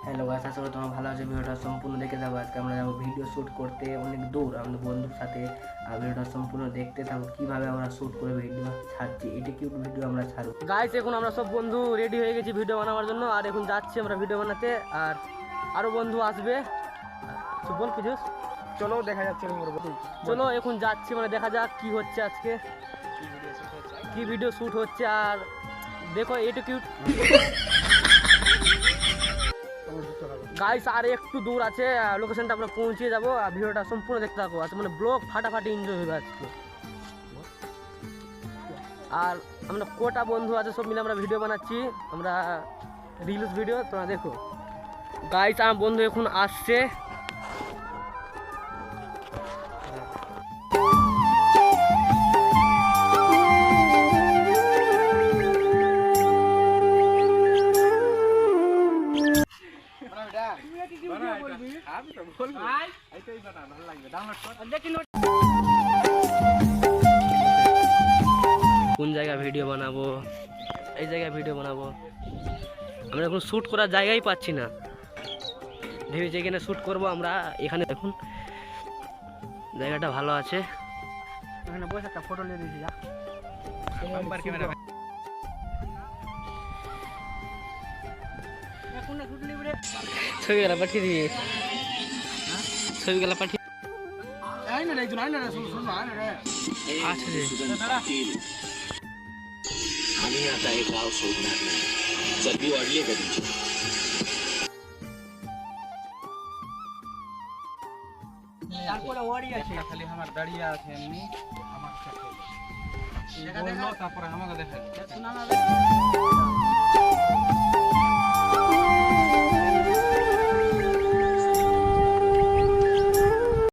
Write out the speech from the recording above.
Hello guys, আশা করি তোমরা ভালো আছো। ভিডিওটা সম্পূর্ণ দেখে যাবো। আজকে আমরা যাবো ভিডিও শ্যুট করতে অনেক দূর আমাদের বন্ধুর সাথে। ভিডিওটা সম্পূর্ণ দেখতে থাকো কিভাবে আমরা শ্যুট করে ভিডিও ছাড়ছি। এটা কি ভিডিও আমরা ছাড়বো গাইস। এখন আমরা সব বন্ধু রেডি হয়ে গেছি ভিডিও বানাবার জন্য, আর এখন যাচ্ছি আমরা ভিডিও বানাতে। আর আরো বন্ধু আসবে। বল কিছু, চলো দেখা যাচ্ছে। চলো এখন যাচ্ছি, মানে দেখা যাক কি হচ্ছে আজকে, কি ভিডিও শ্যুট হচ্ছে। আর দেখো এটা কিউট গাইস, আর একটু দূর আছে লোকেশনটা, আমরা পৌঁছে যাবো। আর ভিডিওটা সম্পূর্ণ দেখতে থাকো। আচ্ছা মানে ব্লগ ফাটাফাটি এনজয় হবে আজকে। আর আমরা কটা বন্ধু আছে সব মিলে আমরা ভিডিও বানাচ্ছি, আমরা রিলস ভিডিও। তোমরা দেখো গাইস, আমার বন্ধু এখন আসছে। কোন জায়গায় ভিডিও বানাবো, এই জায়গায় ভিডিও বানাবো। আমরা এখন শ্যুট করার জায়গায় পাচ্ছি না। ভেবেছি এখানে শ্যুট করবো আমরা। এখানে দেখুন জায়গাটা ভালো আছে, এখানে বসে একটা ফটো নিয়ে দিয়েছি। ছবিগুলা পাঠিয়ে দিবি, ছবিগুলা পাঠিয়ে। আচ্ছা आम्ही आता हे गाव सोडणार नाही. चरबी वाढली का तुमची? তারপরে ওড়ি আছে, খালি আমার দাঁড়িয়ে আছে এমনি আমার সাথে বললো, তারপরে আমাকে দেখালো।